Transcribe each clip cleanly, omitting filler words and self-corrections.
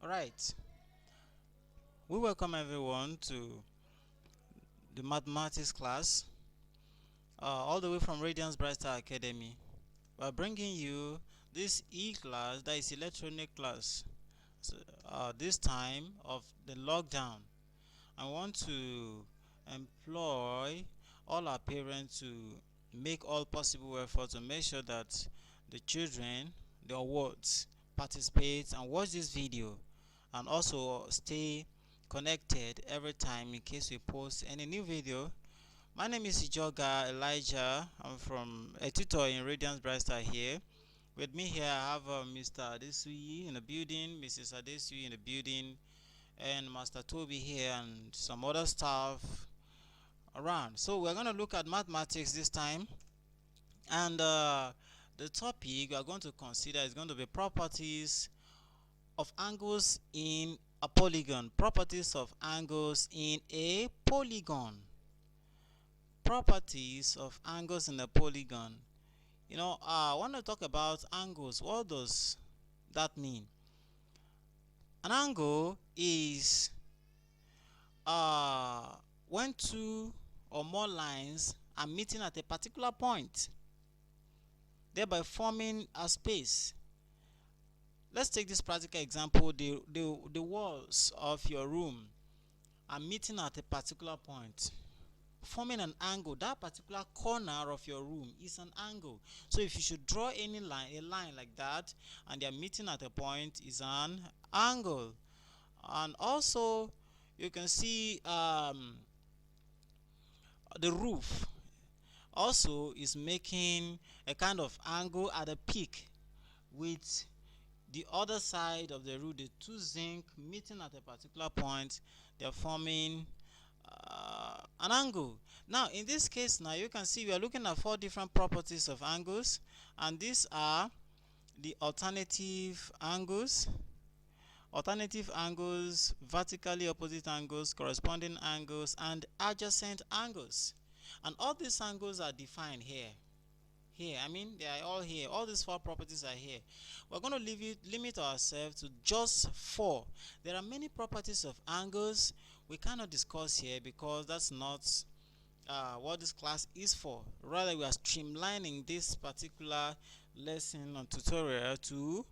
Alright, we welcome everyone to the mathematics class, all the way from Radiance Bright Star Academy. We're bringing you this e-class, that is electronic class, this time of the lockdown. I want to employ all our parents to make all possible effort to make sure that the children, their wards, participate and watch this video, and also stay connected every time in case we post any new video. My name is Ijoga Elijah. I'm from a tutor in Radiance Bright Star here. With me here I have Mr. Adesuyi in the building, Mrs. Adesuyi in the building, and Master Toby here and some other staff around. So we're going to look at mathematics this time, and the topic we are going to consider is going to be properties of angles in a polygon. Properties of angles in a polygon. Properties of angles in a polygon. I want to talk about angles. What does that mean? An angle is when two or more lines are meeting at a particular point, thereby forming a space. Let's take this practical example. The walls of your room are meeting at a particular point, forming an angle. That particular corner of your room is an angle. So if you should draw any line, a line like that, and they are meeting at a point, is an angle. And also you can see the roof also is making a kind of angle at a peak with the other side of the roof. The two zinc meeting at a particular point, they are forming an angle. Now in this case, now you can see we are looking at four different properties of angles, and these are the alternative angles, vertically opposite angles, corresponding angles, and adjacent angles. And all these angles are defined here. I mean, they are all here. All these four properties are here. We're going to limit ourselves to just four. There are many properties of angles we cannot discuss here because that's not what this class is for. Rather, we are streamlining this particular lesson or tutorial to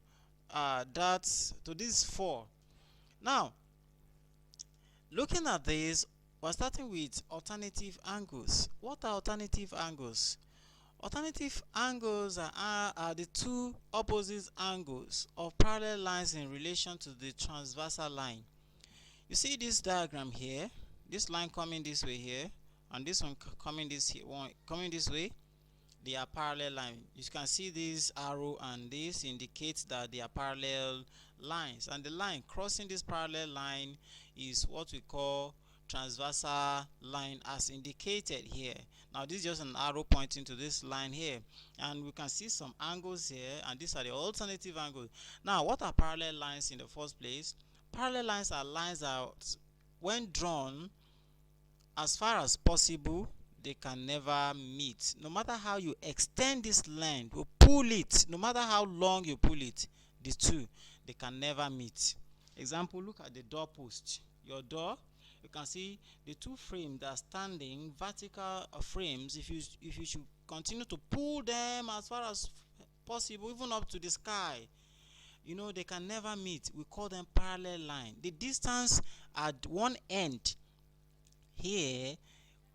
these four. Now, looking at this, we're starting with alternative angles. What are alternative angles? Alternative angles are the two opposite angles of parallel lines in relation to the transversal line. You see this diagram here, this line coming this way here, and this one coming this way. They are parallel line. You can see this arrow, and this indicates that they are parallel lines, and the line crossing this parallel line is what we call transversal line, as indicated here. Now this is just an arrow pointing to this line here, and we can see some angles here, and these are the alternative angles. Now, what are parallel lines in the first place? Parallel lines are lines that, when drawn, as far as possible, they can never meet. No matter how you extend this line, you pull it, no matter how long you pull it, the two, they can never meet. Example, look at the doorpost. Your door, you can see the two frames that are standing, vertical frames. If you should continue to pull them as far as possible, even up to the sky, they can never meet. We call them parallel line. The distance at one end here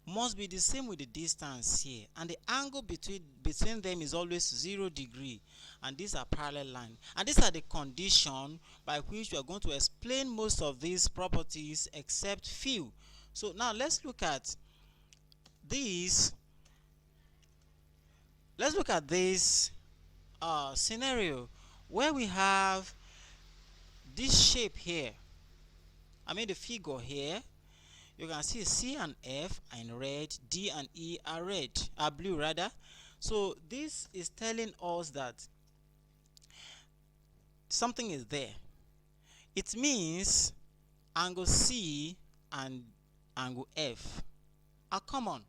must be the same with the distance here, and the angle between them is always 0 degree, and these are parallel lines. And these are the condition by which we are going to explain most of these properties except few. So now let's look at these. Let's look at this scenario where we have this shape here. I mean the figure here. You can see C and F are in red, D and E are blue rather. So this is telling us that something is there. It means angle C and angle F are common.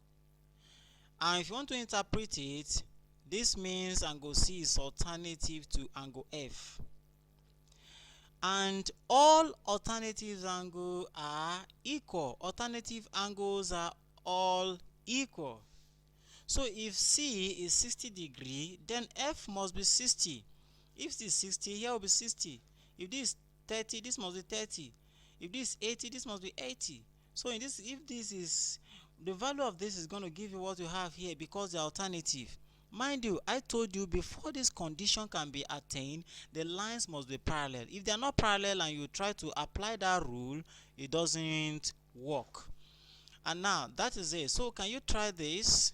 And if you want to interpret it, this means angle C is alternative to angle F. and all alternative angles are equal. Alternative angles are all equal. So if C is 60 degree, then F must be 60. If this is 60, here will be 60. If this is 30, this must be 30. If this is 80, this must be 80. So in this, if this is, the value of this is going to give you what you have here because the alternative. Mind you, I told you before this condition can be attained, the lines must be parallel. If they are not parallel and you try to apply that rule, it doesn't work. And now that is it. So can you try this?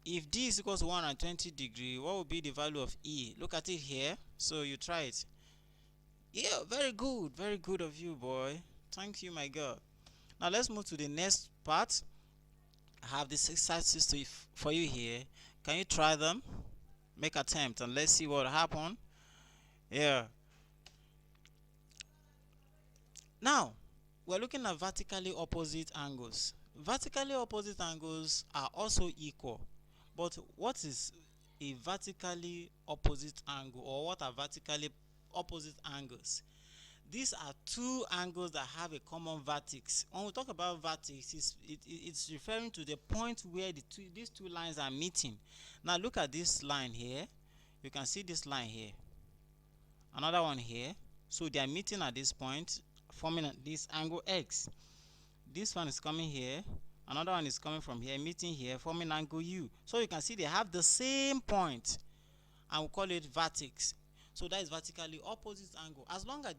If D is equal to 120 degree, what will be the value of E? Look at it here. So you try it. Yeah, very good of you, boy. Thank you, my God. Now let's move to the next part. I have this exercise for you here. Can you try them? Make attempt and let's see what happen. Yeah. Now we're looking at vertically opposite angles. Vertically opposite angles are also equal. But what is a vertically opposite angle, or what are vertically opposite angles? These are two angles that have a common vertex. When we talk about vertex, it's referring to the point where these two lines are meeting. Now look at this line here. You can see this line here. Another one here. So they are meeting at this point, forming this angle X. This one is coming here. Another one is coming from here, meeting here, forming angle U. So you can see they have the same point, and we call it vertex. So that is vertically opposite angle. As long as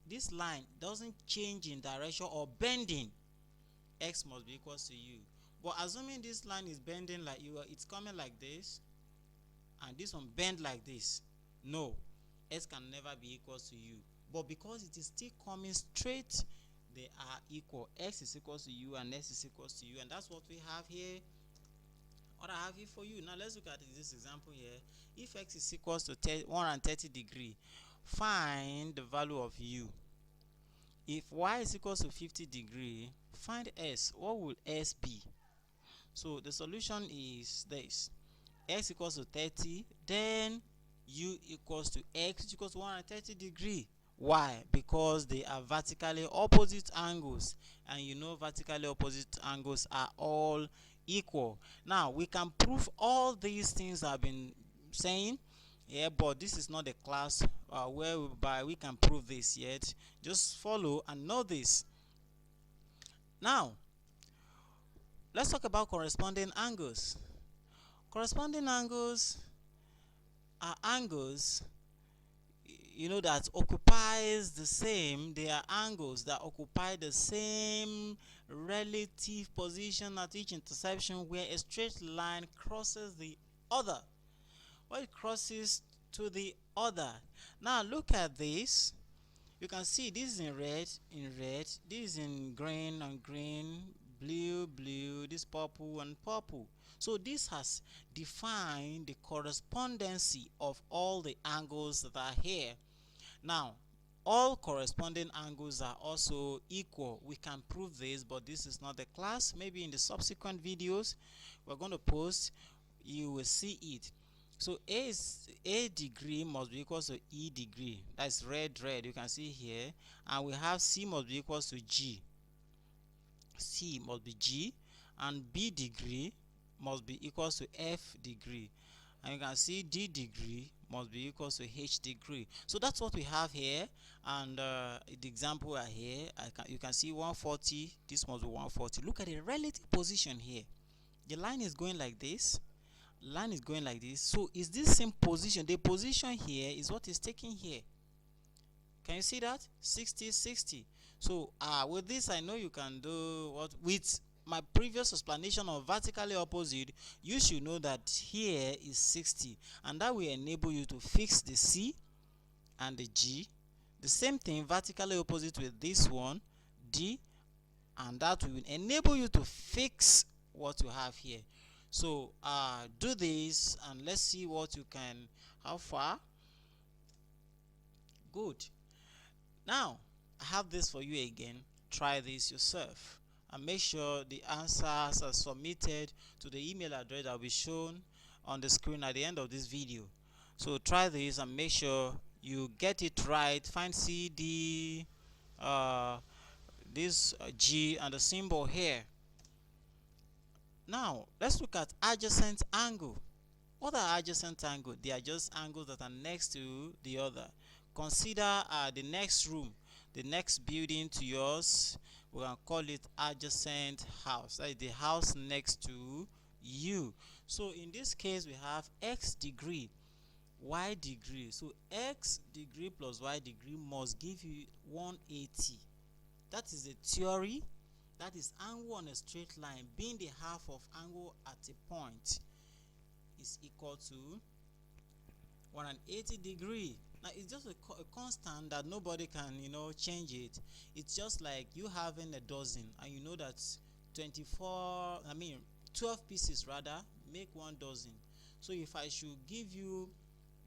this line doesn't change in direction or bending, X must be equal to U. But assuming this line is bending like you, it's coming like this, and this one bend like this, no, X can never be equal to U. But because it is still coming straight, they are equal. X is equal to U and S is equal to U, and that's what we have here. What I have here for you. Now let's look at this example here. If X is equal to 130 degree, find the value of U. If Y is equal to 50 degree, find S. What will S be? So the solution is this. X equals to 30, then U equals to X, which equals to 130 degree. Why? Because they are vertically opposite angles, and you know vertically opposite angles are all equal. Now we can prove all these things I've been saying, yeah, but this is not the class whereby we can prove this yet. Just follow and know this. Now let's talk about corresponding angles. Corresponding angles are angles, you know, that occupies the same. They are angles that occupy the same relative position at each intersection where a straight line crosses the other. Well, it crosses to the other. Now look at this. You can see this is in red, this is in green and green, blue, this purple and purple. So this has defined the correspondency of all the angles that are here. Now all corresponding angles are also equal. We can prove this, but this is not the class. Maybe in the subsequent videos we're going to post, you will see it. So A degree must be equal to E degree. That's red. You can see here. And we have C must be equal to G. C must be G. And B degree must be equal to F degree. And you can see D degree must be equal to H degree. So that's what we have here. And the example are here. You can see 140. This must be 140. Look at the relative position here. The line is going like this. Line is going like this. So is this same position? The position here is what is taking here. Can you see that? 60. So with this, I know you can do what with my previous explanation of vertically opposite. You should know that here is 60, and that will enable you to fix the C and the G. The same thing vertically opposite with this one, D, and that will enable you to fix what you have here. So do this and let's see what you can, how far. Good. Now I have this for you again. Try this yourself and make sure the answers are submitted to the email address that will be shown on the screen at the end of this video. So try this and make sure you get it right, find CD, this G and the symbol here. Now let's look at adjacent angle. What are adjacent angles? They are just angles that are next to the other. Consider the next room, the next building to yours. We can call it adjacent house. That is the house next to you. So in this case, we have x degree, y degree. So x degree plus y degree must give you 180. That is the theory. That is angle on a straight line being the half of angle at a point is equal to 180 degree. Now it's just a constant that nobody can change it. It's just like you having a dozen and you know that 12 pieces rather make one dozen. So if I should give you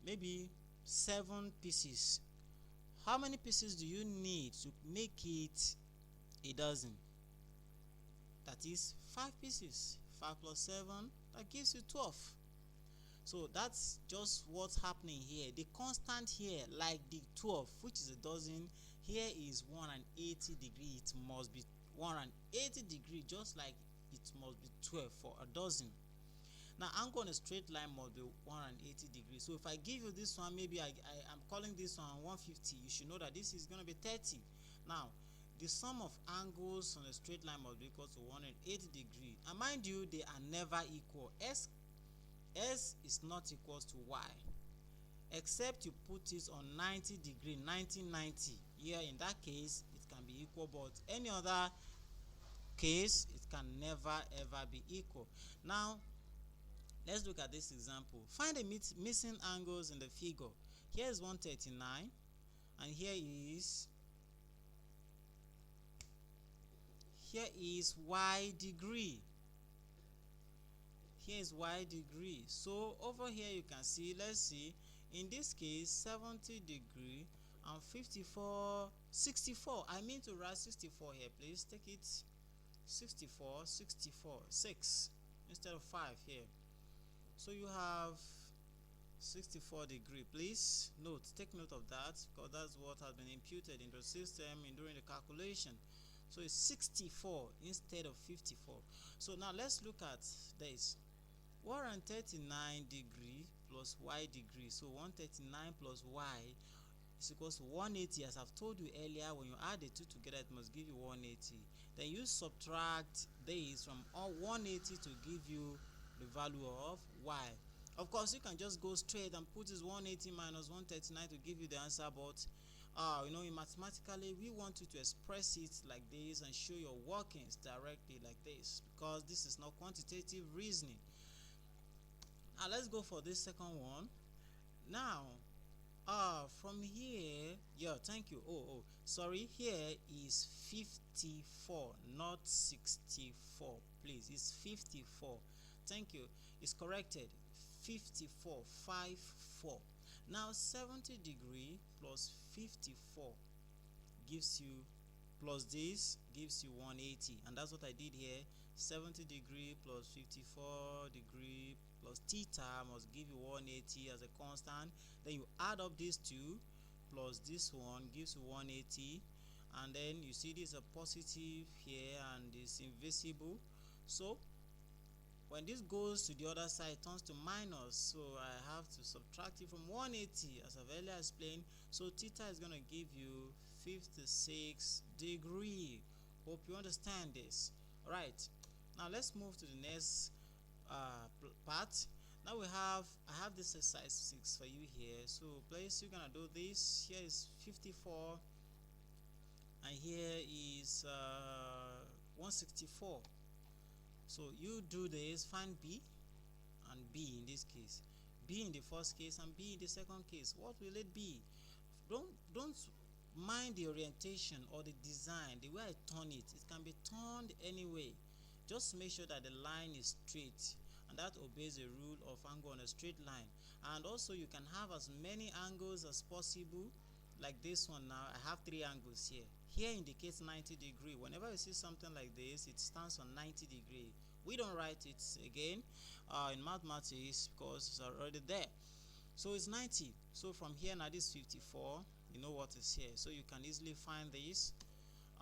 maybe 7 pieces, how many pieces do you need to make it a dozen? That is 5 pieces. 5 plus 7, that gives you 12. So that's just what's happening here. The constant here, like the 12, which is a dozen, here is 180 degree. It must be 180 degree, just like it must be 12 for a dozen. Now angle on a straight line must be 180 degrees. So if I give you this one, maybe I'm calling this one 150, you should know that this is going to be 30. Now the sum of angles on a straight line must be equal to 180 degree. And mind you, they are never equal. S is not equal to y, except you put it on 90 degree, 90. Here in that case, it can be equal, but any other case, it can never ever be equal. Now, let's look at this example. Find the missing angles in the figure. Here is 139, and here is y degree. Here is y degree. So over here you can see, let's see, in this case 70 degree and 64. I mean to write 64 here, please take it 64, 6 instead of 5 here. So you have 64 degree. Please take note of that, because that's what has been imputed into the system during the calculation. So it's 64 instead of 54. So now let's look at this. 139 degree plus y degree. So 139 plus y is equals to 180. As I've told you earlier, when you add the two together, it must give you 180. Then you subtract this from all 180 to give you the value of y. Of course, you can just go straight and put this 180 minus 139 to give you the answer, but mathematically, we want you to express it like this and show your workings directly like this, because this is not quantitative reasoning. Now let's go for this second one. Now from here, thank you. Sorry, here is 54, not 64. Please, it's 54. Thank you. It's corrected. 54, 54. Now 70 degree plus 54 gives you, plus this gives you 180, and that's what I did here. 70 degree plus 54 degree plus theta must give you 180 as a constant. Then you add up these two plus this one gives you 180, and then you see this is a positive here and this invisible. So when this goes to the other side, it turns to minus, so I have to subtract it from 180 as I've earlier explained. So theta is going to give you 56 degree. Hope you understand this. Alright, now let's move to the next part. Now I have this exercise 6 for you here. So please, you're gonna do this. Here is 54 and here is 164. So you do this, find B and B in this case, B in the first case and B in the second case. What will it be? Don't mind the orientation or the design, the way I turn it. It can be turned anyway. Just make sure that the line is straight, and that obeys the rule of angle on a straight line. And also you can have as many angles as possible, like this one. Now I have 3 angles here. Here indicates 90 degree. Whenever you see something like this, it stands on 90 degree. We don't write it again in mathematics because it's already there. So it's 90. So from here now this 54, you know what is here, so you can easily find this.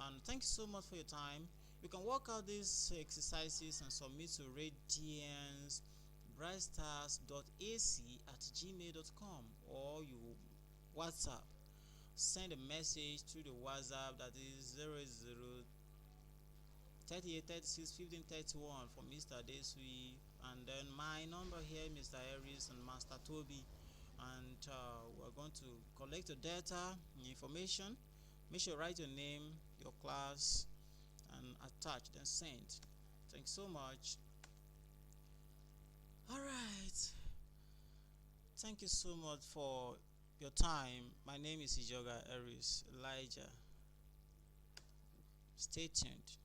And thank you so much for your time. You can work out these exercises and submit to radiansbrightstars.ac@gmail.com, or you WhatsApp. Send a message through the WhatsApp, that is 00 38 36 15 31 for Mr. Desui, and then my number here, Mr. Harris and Master Toby. And we're going to collect your data information. Make sure you write your name, your class, and attach, then send. Thanks so much. Alright, thank you so much for your time. My name is Ijoga Harris Elijah. Stay tuned.